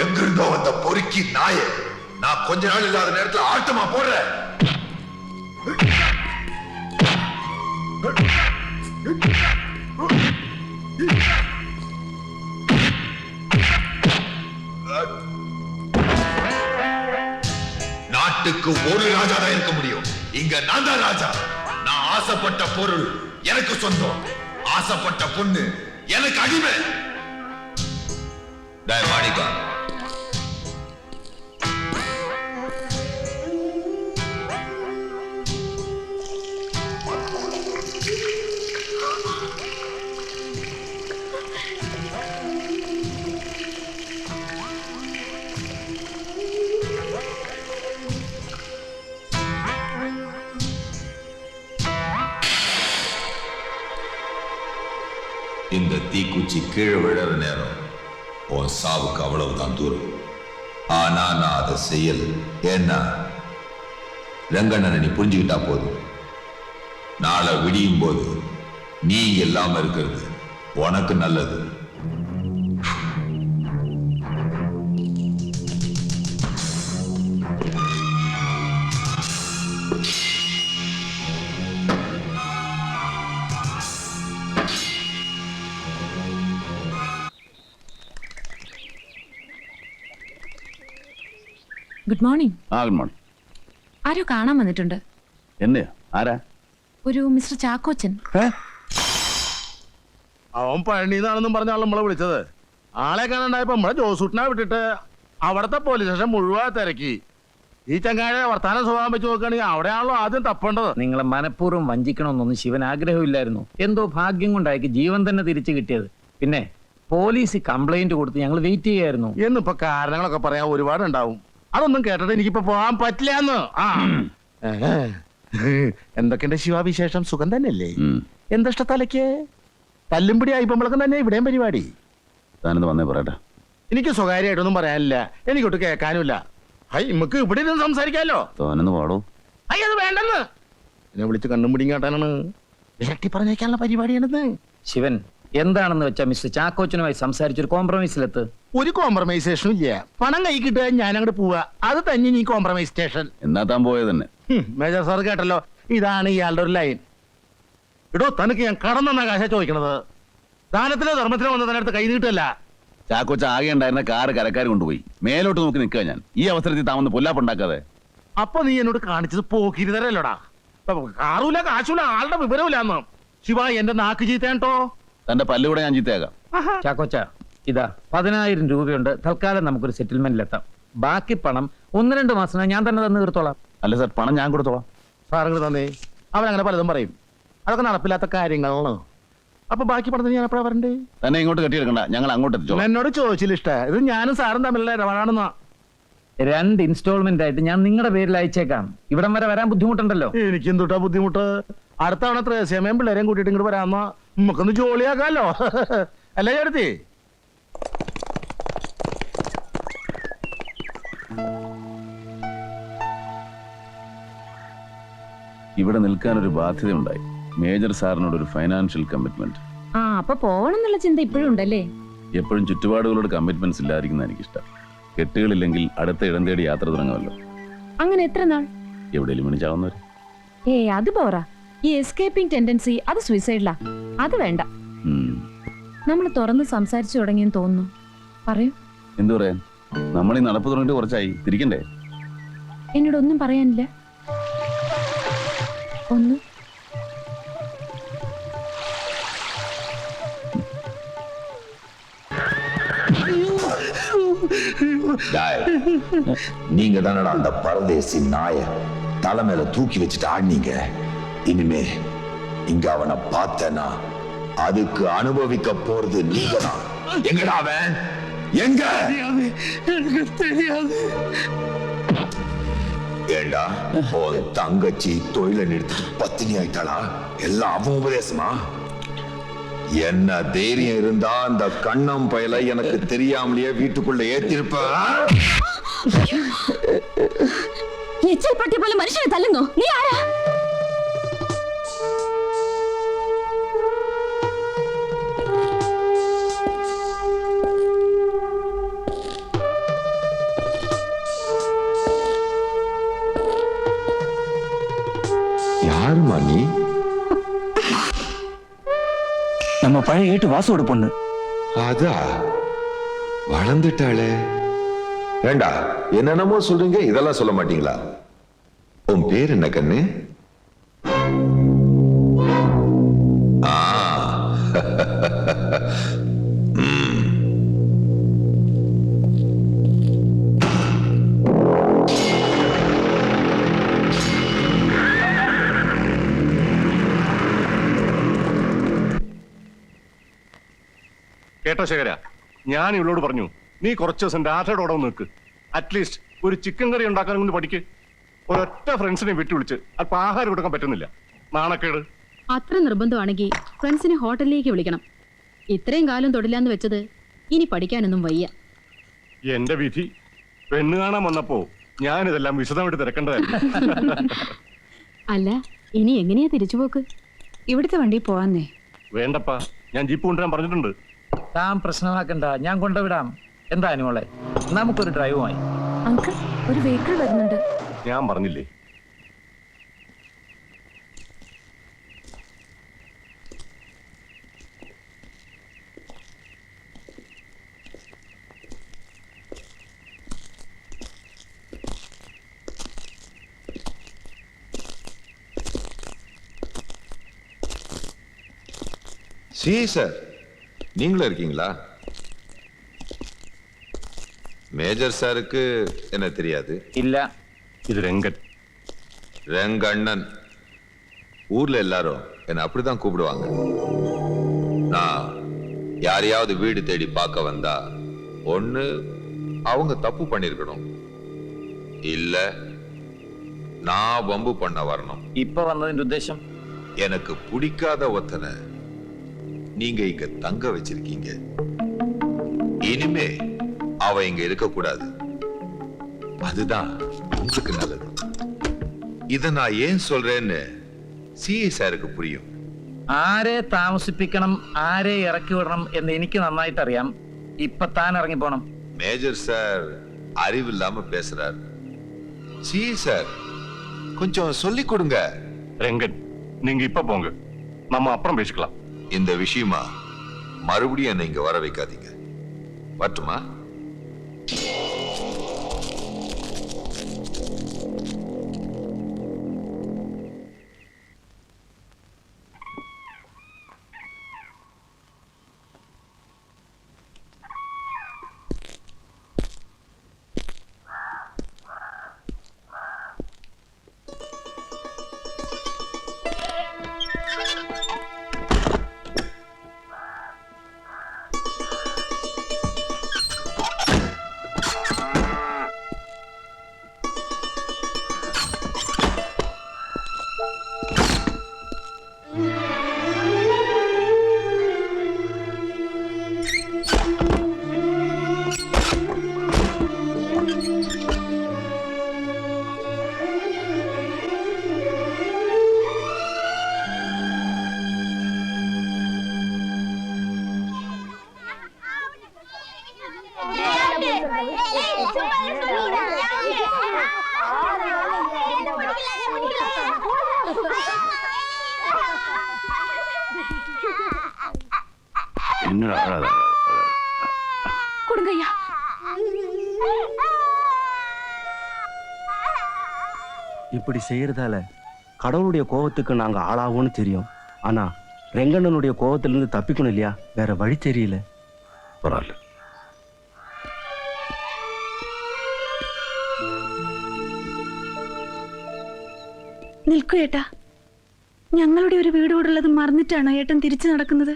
எங்கிருந்தோ வந்த பொறுக்கி நாய நான் கொஞ்ச நாள் இல்லாத நேரத்தில் ஆட்டமா போடுறேன். நாட்டுக்கு ஒரு ராஜா தான் இருக்க முடியும். இங்க நான் தான் ராஜா. நான் ஆசைப்பட்ட பொருள் எனக்கு சொந்தம், ஆசைப்பட்ட பொண்ணு எனக்கு அடிமை. மாணிக்கா, இந்த தீக்குச்சி கீழே விழற நேரம் உன் சாவுக்கு அவ்வளவுதான் தூரம். ஆனா நான் அதை செய்யல. ஏன்னா ரங்கண்ணனை நீ புரிஞ்சுக்கிட்டா போதும். நாளை விடியும் போது நீ இல்லாம இருக்கிறது உனக்கு நல்லது. Good morning. Good morning. ആരോ കാണാൻ വന്നിട്ടുണ്ട്. എന്നെയോ? ആരാ? ഒരു മിസ്റ്റർ ചാക്കോച്ചൻ. അവൻ പഴനിന്നാണെന്നും പറഞ്ഞ ആൾ നമ്മളെ വിളിച്ചത്. ആളെ കാണാണ്ടായപ്പോ നമ്മളെ ജോസൂട്ടിനെ വിട്ടിട്ട് അവിടത്തെ പോലീസ് സ്റ്റേഷൻ മുഴുവൻ തിരക്കി. ഈ ചങ്ങാഴ വർത്താനം സ്വഭാവം വെച്ച് നോക്കുകയാണെങ്കിൽ അവിടെയാണല്ലോ ആദ്യം തപ്പേണ്ടത്. നിങ്ങളെ മനഃപൂർവ്വം വഞ്ചിക്കണമെന്നൊന്നും ശിവൻ ആഗ്രഹമില്ലായിരുന്നു. എന്തോ ഭാഗ്യം കൊണ്ടായിരിക്കും ജീവൻ തന്നെ തിരിച്ചു കിട്ടിയത്. പിന്നെ പോലീസ് കംപ്ലൈന്റ് കൊടുത്ത് ഞങ്ങൾ വെയിറ്റ് ചെയ്യായിരുന്നു. എന്നിപ്പോ കാരണങ്ങളൊക്കെ പറയാൻ ഒരുപാടുണ്ടാവും. അതൊന്നും കേട്ടിട്ട് എനിക്കിപ്പോ പോകാൻ പറ്റില്ലാന്ന്. എന്തൊക്കെയുണ്ട് ശിവാവിശേഷം? സുഖം തന്നെയല്ലേ? എന്തിഷ്ട തലയ്ക്ക് തല്ലുംപിടി ആയിപ്പോഴേക്കും തന്നെ ഇവിടെയും പരിപാടി. വന്നേ പറയട്ടെ. എനിക്ക് സ്വകാര്യമായിട്ടൊന്നും പറയാനില്ല, എനിക്കൊട്ട് കേൾക്കാനുമില്ല. ഹൈ, നമുക്ക് ഇവിടെ ഇരുന്ന് സംസാരിക്കാമല്ലോ. പാടോ. ഹൈ, അത് വേണ്ടെന്ന്. എന്നെ വിളിച്ച് കണ്ണും പിടിയും കാട്ടാനാണ് ഇരട്ടി പറഞ്ഞേക്കാനുള്ള പരിപാടിയാണെന്ന്. ശിവൻ, എന്താണെന്ന് വെച്ചാൽ മിസ്റ്റർ ചാക്കോച്ചനുമായി സംസാരിച്ചൊരു കോംപ്രമൈസിലെത്ത്. ഒരു കോംപ്രമൈസേഷനും ഇല്ല. പണം കൈ കിട്ടുക, ഞാൻ അങ്ങോട്ട് പോവാ. അത് തന്നെ നീ കോംപ്രമൈസ് സ്റ്റേഷൻ. എന്നാ താൻ പോയത് തന്നെ. മേജർ സാർ കേട്ടല്ലോ, ഇതാണ് ഇയാളുടെ ഒരു ലൈൻ. ഇടോ, തനിക്ക് ഞാൻ കടന്നെന്ന കാശ ചോദിക്കണത്. ദാനത്തിനോ ധർമ്മത്തിനോ വന്ന് തന്നെ അടുത്ത് കൈ നീട്ടല്ല. ചാക്കോച്ച ആകെ ഉണ്ടായിരുന്ന കാറ് കരക്കാർ കൊണ്ടുപോയി. മേലോട്ട് നോക്കി നിൽക്കുക ഞാൻ. ഈ അവസരത്തിൽ താമന്ന് പൊല്ലാപ്പുണ്ടാക്കാതെ. അപ്പൊ നീ എന്നോട് കാണിച്ചത് പോക്കിരുതരല്ലോടാ. കാറൂല, കാശൂല, ആളുടെ വിവരമില്ലാന്ന്. ശിവ, എന്റെ നാക്ക് ചീത്തേട്ടോ. തന്റെ പല്ലുകൂടെ ഞാൻ ചീത്തയാകാം. ചാക്കോച്ച, ഇതാ 10,000 രൂപയുണ്ട്. തൽക്കാലം നമുക്കൊരു സെറ്റിൽമെന്റിലെത്താം. ബാക്കി പണം 1-2 മാസം ഞാൻ തന്നെ തന്നു തീർത്തോളാം. അല്ല സാർ, പണം ഞാൻ കൊടുത്തോളാം. സാറങ്ങൾ തന്നേ. അവരങ്ങനെ പലതും പറയും. അതൊക്കെ നടപ്പില്ലാത്ത കാര്യങ്ങളാണ്. അപ്പൊ ബാക്കി പണത്തിന് ഞാൻ എപ്പോഴാ വരണ്ടേ? തന്നെ ഇങ്ങോട്ട് കെട്ടിയെടുക്കണ്ട, ഞങ്ങൾ അങ്ങോട്ട് എത്തിച്ചോളാം. എന്നോട് ചോദിച്ചില്ല. ഇഷ്ട ഇത് ഞാനും സാറും തമ്മിലുള്ള ഇടപാടാണെന്നാ. 2 ഇൻസ്റ്റാൾമെന്റ് ആയിട്ട് ഞാൻ നിങ്ങളുടെ പേരിൽ അയച്ചേക്കാം. ഇവിടം വരെ വരാൻ ബുദ്ധിമുട്ടുണ്ടല്ലോ. എനിക്ക് എന്തുട്ടാ ബുദ്ധിമുട്ട്? അടുത്ത തവണ ത്രേസ്യാമയും പിള്ളേരെയും കൂട്ടിയിട്ട് ഇങ്ങോട്ട് വരാമെന്നാ. നമുക്കൊന്ന് ജോളിയാക്കാലോ, അല്ലേ ചേർത്തി? ഇവിടെ നിൽക്കാൻ ഒരു ബാധ്യതയുണ്ടായി. മേജർ സാറിനോട് ഒരു ഫൈനാൻഷ്യൽ കമ്മിറ്റ്മെന്റ്. അപ്പൊ പോകണം എന്നുള്ള ചിന്ത ഇപ്പോഴും ഉണ്ടല്ലേ? എപ്പോഴും ചുറ്റുപാടുകളോട് കമ്മിറ്റ്മെന്റ്സ് ഇല്ലായിരിക്കുന്ന എനിക്കിഷ്ടം. കെട്ടുകളില്ലെങ്കിൽ അടുത്ത ഇടം തേടി യാത്ര തുടങ്ങുമല്ലോ. അങ്ങനെ എത്ര നാൾ? എവിടെയും വിളിച്ചാവുന്നവര്. അത് പോരാ. ഈ എസ്കേപ്പിംഗ് ടെൻഡൻസി, അത് സൂയിസൈഡിലാ. അത് വേണ്ട. നമ്മൾ തുറന്ന് സംസാരിച്ചു തുടങ്ങിയെന്ന് തോന്നുന്നു. പറയൂ. എന്തു പറയാൻ? നമ്മൾ ഈ നടപ്പ് തുടങ്ങിട്ട് കുറച്ചായി. തിരിക്കണ്ടേ? എന്നോടൊന്നും പറയാനില്ല. ഒന്നും. டேய், நீங்க தானடா அந்த பரதேசி நாய தலைமையில தூக்கி வச்சுட்டு ஆடினீங்க. இனிமே இங்க அவனை பார்த்தனா அதுக்கு அனுபவிக்க போறது நீங்க தான். எங்கடா அவன்? எங்க? எனக்கு தெரியாது. ஏண்டா உன் தங்கச்சி தொழிலை நிறுத்தி பத்தினி ஆயிட்டாளா? எல்லாம் அவன் உபதேசமா? என்ன தைரியம் இருந்தா அந்த கண்ணம் பயல எனக்கு தெரியாமலேயே வீட்டுக்குள்ள ஏத்திருப்ப. எச்சல் பட்டி போல மனுஷனை தள்ளுங்க. நீ யாரா? யாருமா நீ? நம்ம பழைய ஏட்டு வாசோட பொண்ணு. அதா வளர்ந்துட்டாளே. ஏண்டா என்னென்னமோ சொல்றீங்க, இதெல்லாம் சொல்ல மாட்டீங்களா? உன் பேர் என்ன கண்ணு? ஆ. കേട്ടോ ശേഖര, ഞാൻ ഇവളോട് പറഞ്ഞു നീ കുറച്ച് ദിവസം രാധയുടെ കൂടെ നിൽക്ക്. അറ്റ്ലീസ്റ്റ് ഒരു ചിക്കൻ കറി ഉണ്ടാക്കാൻ കൊണ്ട് പഠിക്ക്. ഒരൊറ്റ ഫ്രണ്ട്സിനെ വിട്ടുവിളിച്ച് അല്പം ആഹാരം കൊടുക്കാൻ പറ്റുന്നില്ല. നാണക്കേട്. അത്ര നിർബന്ധമാണെങ്കിൽ ഫ്രണ്ട്സിനെ ഹോട്ടലിലേക്ക് വിളിക്കണം. ഇത്രയും കാലം തൊടില്ലാന്ന് വെച്ചത് ഇനി പഠിക്കാനൊന്നും വയ്യ. എന്റെ വിധി, പെണ്ണ് കാണാൻ വന്നപ്പോ ഞാനിതെല്ലാം വിശദമായിട്ട് തിരക്കേണ്ടതായിരുന്നു. അല്ല, ഇനി എങ്ങനെയാ തിരിച്ചുപോക്ക്? ഇവിടുത്തെ വണ്ടി പോവാന്നേ. വേണ്ടപ്പാ, ഞാൻ ജീപ്പ് കൊണ്ടുവരാൻ പറഞ്ഞിട്ടുണ്ട്. താൻ പ്രശ്നമാക്കണ്ട, ഞാൻ കൊണ്ടുവിടാം. എന്താ അനുമോളെ, നമുക്കൊരു ഡ്രൈവുമായി. അങ്കിൾ, ഒരു വെഹിക്കിൾ വരുന്നുണ്ട്. ഞാൻ പറഞ്ഞില്ലേ? சி சார், நீங்களும் இருக்கீங்களா? மேஜர் சாருக்கு என்ன தெரியாது? ഇല്ല. ഇത് രംഗൻ. ரெங்கண்ணன். ஊர்ல எல்லாரும் என்ன அப்படிதான் கூப்பிடுவாங்க. நான் யாரையாவது வீடு தேடி பார்க்க வந்தா ஒண்ணு அவங்க தப்பு பண்ணிருக்கணும், இல்ல நான் வம்பு பண்ண வரணும். ഇപ്പൊ വന്നതിന്റെ ഉദ്ദേശം? எனக்கு பிடிக்காத ஒருத்தனை நீங்க இங்க தங்க வச்சிருக்கீங்க. இனிமே அவ இங்க இருக்க கூடாது. அதுதான் உங்களுக்கு நல்லது. இத நான் ஏன் சொல்றேன்னு சிஐ சாருக்கு புரியும். ആരെ താമസിപ്പിക്കണം, ആരെ ഇറക്കി വിടണം എന്ന് എനിക്ക് നന്നായിട്ട് അറിയാം. ഇപ്പൊ താൻ ഇറങ്ങി പോണം. மேஜர் சார் அறிவில்லாம பேசுறார். சிஐ சார் கொஞ்சம் சொல்லிக் கொடுங்க. രംഗൻ, நீங்க இப்ப போங்க, நம்ம அப்புறம் பேசிக்கலாம். இந்த விஷயமா மறுபடியும் என்னை இங்க வர வைக்காதீங்க. வரட்டுமா? என்னடா அழாத? கொடுங்கய்யா. இப்படி செய்யறதால கடவுளுடைய கோபத்துக்கு நாங்க ஆளாவோன்னு தெரியும். ஆனா ரெங்கண்ணனுடைய கோபத்திலிருந்து தப்பிக்கணும் இல்லையா? வேற வழி தெரியல. பரவாயில்ல. നിൽക്കൂ ഏട്ടാ. ഞങ്ങളുടെ ഒരു വീട് കൂടുള്ളത് മറന്നിട്ടാണോ ഏട്ടൻ തിരിച്ചു നടക്കുന്നത്?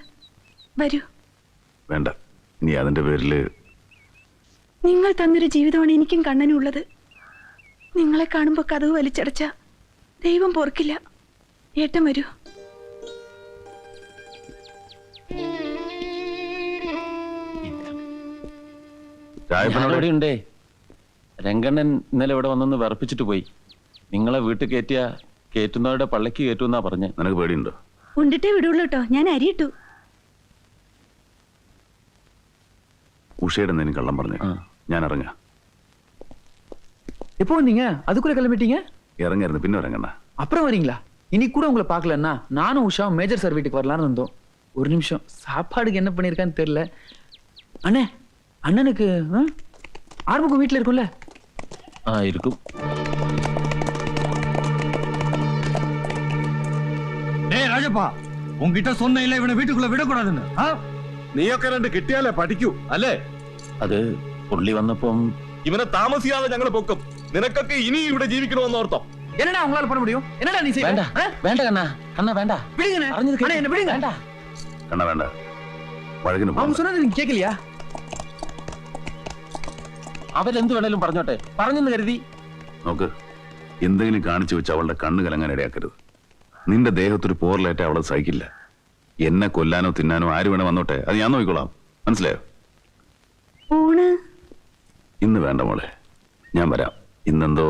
വരൂ. വേണ്ട, നീ അതിന്റെ പേരില് നിങ്ങൾ തന്നൊരു ജീവിതമാണ് എനിക്കും കണ്ണനും ഉള്ളത്. നിങ്ങളെ കാണുമ്പോൾ കതവ് വലിച്ചടച്ച ദൈവം പൊറുക്കില്ല. ഏട്ടൻ വരൂ. ഉണ്ടേ. രംഗണ്ണൻ ഇന്നലെ ഇവിടെ വന്നൊന്ന് വിറപ്പിച്ചിട്ട് പോയി. നിങ്ങളെ വീട്ടിൽ കയറ്റുന്നവരുടെ പള്ളിക്ക് കയറ്റുമെന്നാ പറഞ്ഞ്. നിനക്ക് പേടിയുണ്ടോ? ഉണ്ടിട്ടേ വിടുള്ളൂ കേട്ടോ. ഞാൻ അരിയിട്ടു. ഉഷയുടെ എന്തെങ്കിലും കള്ളം പറഞ്ഞു. ഞാൻ ഇറങ്ങാ. எப்போ வந்தீங்க? அதுக்குள்ள கிளம்பிட்டீங்க? இறங்கிருந்து பின்ன இறங்கண்ணா. அப்புறம் வரீங்களா? இன்னைக்கு கூட உங்களை பார்க்கலன்னா நானும் உஷாவும் மேஜர் சார் வீட்டுக்கு வரலான்னு இருந்தோம். ஒரு நிமிஷம், சாப்பாடுக்கு என்ன பண்ணியிருக்கான்னு தெரியல. அண்ணே, அண்ணனுக்கு ஆர்முகம் வீட்டில் இருக்கும்ல? இருக்கும். டேய் ராஜப்பா, உன்கிட்ட சொன்ன இல்ல இவனை வீட்டுக்குள்ள விடக்கூடாதுன்னு. നീയൊക്കെ രണ്ട് കിട്ടിയാലേ പഠിക്കൂ അല്ലേ? അത് പുള്ളി വന്നപ്പം ഇവനെ താമസിയാതെ ഞങ്ങൾ പൊക്കും. നിനക്കൊക്കെ ഇനി ഇവിടെ ജീവിക്കണമെന്ന് ഓർത്തോ? என்னடா உங்களால பண்ண முடியும்? என்னடா நீ செய்ய? வேண்டாம் வேண்டாம் கண்ணா. கண்ணா வேண்டாம். விடுங்கண்ணே. அண்ணா என்ன விடுங்க. வேண்டாம் கண்ணா வேண்டாம். വഴകിന് அவங்க சொன்னது நீங்க கேட்கலையா? അവരെന്ത് വേണേലും പറഞ്ഞോട്ടെ, പറഞ്ഞെന്ന് കരുതി. നോക്ക്, എന്തെങ്കിലും കാണിച്ചു വെച്ച് അവളുടെ കണ്ണ് കലങ്ങാൻ ഇടയാക്കരുത്. നിന്റെ ദേഹത്തൊരു പോറലേറ്റ അവളെ സഹിക്കില്ല. എന്നെ കൊല്ലാനോ തിന്നാനോ ആര് വേണേ വന്നോട്ടെ, അത് ഞാൻ നോക്കിക്കോളാം. മനസ്സിലായോ? ഊണ് ഇന്ന് വേണ്ട മോളെ, ഞാൻ വരാം. ഇന്നെന്തോ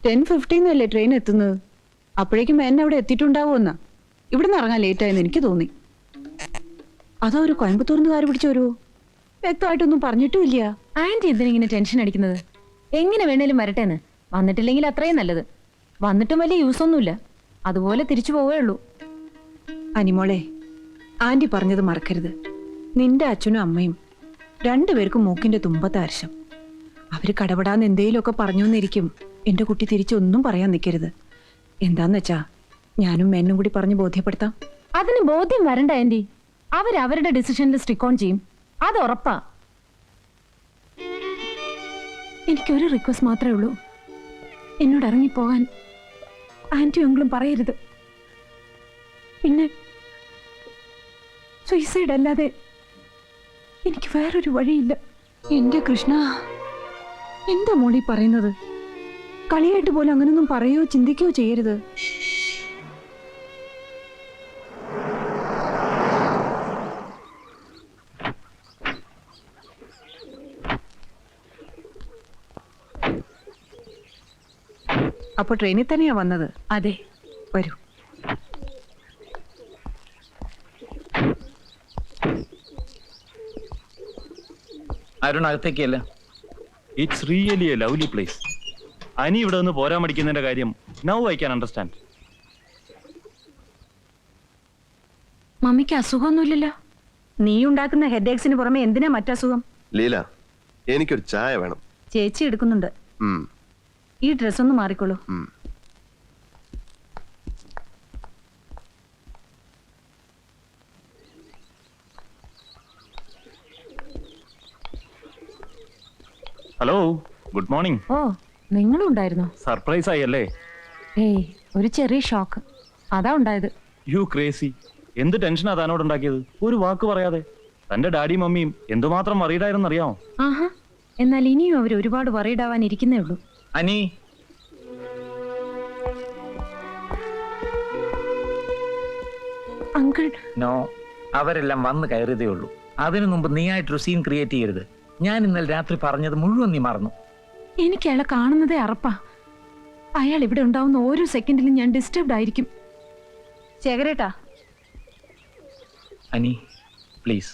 10:15 ട്രെയിൻ എത്തുന്നത്. അപ്പോഴേക്കും എന്നെ അവിടെ എത്തിയിട്ടുണ്ടാവുമെന്നാ. ഇവിടുന്ന് ഇറങ്ങാൻ ലേറ്റ് ആയെന്ന് എനിക്ക് തോന്നി. അതോ ഒരു കോയമ്പത്തൂർന്ന് കാര് പിടിച്ചു വരുമോ? വ്യക്തമായിട്ടൊന്നും പറഞ്ഞിട്ടുമില്ല. ആന്റി എന്തിനിങ്ങനെ ടെൻഷൻ അടിക്കുന്നത്? എങ്ങനെ വേണേലും വരട്ടേന്ന്. വന്നിട്ടില്ലെങ്കിൽ അത്രയും നല്ലത്. വന്നിട്ടും വലിയ യൂസ് ഒന്നുമില്ല. അതുപോലെ തിരിച്ചു പോവേ ഉള്ളൂ. അനിമോളെ, ആന്റി പറഞ്ഞത് മറക്കരുത്. നിന്റെ അച്ഛനും അമ്മയും രണ്ടുപേർക്കും മൂക്കിന്റെ തുമ്പത്ത് അരശം. അവര് കടപെടാന്ന് എന്തേലുമൊക്കെ പറഞ്ഞു എന്നിരിക്കും. എന്റെ കുട്ടി തിരിച്ചൊന്നും പറയാൻ നിൽക്കരുത്. എന്താന്ന് വെച്ചാ ഞാനും മേനും കൂടി പറഞ്ഞ് ബോധ്യപ്പെടുത്താം. അതിന് ബോധ്യം വരണ്ട ആന്റി. അവരവരുടെ ഡിസിഷനിൽ സ്റ്റിക്ക് ഓൺ ചെയ്യും. അത് ഉറപ്പാ. എനിക്കൊരു റിക്വസ്റ്റ് മാത്രമേ ഉള്ളൂ. എന്നോട് ഇറങ്ങിപ്പോകാൻ ആന്റി എങ്കിലും പറയരുത്. പിന്നെ സൂയിസൈഡ് അല്ലാതെ എനിക്ക് വേറൊരു വഴിയില്ല. എന്റെ കൃഷ്ണ, എന്താ മോളി പറയുന്നത്? കളിയായിട്ട് പോലും അങ്ങനൊന്നും പറയോ ചിന്തിക്കുകയോ ചെയ്യരുത്. അപ്പൊ ട്രെയിനിൽ തന്നെയാ വന്നത്? അതെ, വരൂ. അരുൺ അകത്തേക്കല്ല. It's really a lovely place. അനി ഇവിടെ നിന്ന് പോരാൻ മടിക്കുന്നതിന്റെ കാര്യം നൗ ഐ ക്യാൻ അണ്ടർസ്റ്റാൻഡ്. മമ്മിക്ക് അസുഖമൊന്നുമില്ലല്ലോ? നീ ഉണ്ടാക്കുന്ന ഹെഡേക്സിന് പുറമെ എന്തിനാ മറ്റസുഖം? ലീല, എനിക്കൊരു ചായ വേണം. ചേച്ചി എടുക്കുന്നുണ്ട്. ഈ ഡ്രസ് ഒന്ന് മാറിക്കോളൂ. Hello, good morning. ഓ, നിങ്ങളും ഉണ്ടായിരുന്നോ? സർപ്രൈസ് ആയി അല്ലേ? ഏയ്, ഒരു ചെറിയ ഷോക്ക് അതാ ഉണ്ടായത്. U crazy. എന്ത് ടെൻഷനാ താനോട് ഉണ്ടാക്കിയത്? ഒരു വാക്ക് പറയാതെ. തന്റെ ഡാഡിയും മമ്മിയും എന്തുമാത്രം വറീഡായിരുന്നു അറിയാമോ? ആഹാ, എന്നാൽ ഇനിയും അവർ ഒരുപാട് വറീഡാവാൻ ഇരിക്കുന്നേ ഉള്ളൂ. അനി, അങ്കിൾ. നോ, അവരെല്ലാം വന്ന് കയറിയതേ ഉള്ളൂ. അതിനു മുമ്പ് നീയായിട്ടൊരു സീൻ ക്രിയേറ്റ് ചെയ്യരുത്. ഞാൻ ഇന്നലെ രാത്രി പറഞ്ഞത് മുഴുവൻ നീ മറന്നു. എനിക്ക് അയാളെ കാണുന്നതേ അറപ്പാ. അയാൾ ഇവിടെ ഉണ്ടാവുന്ന ഓരോ സെക്കൻഡിലും ഞാൻ ഡിസ്റ്റർബ്ഡ് ആയിരിക്കും. ശേഖരേട്ടാ, അനി പ്ലീസ്.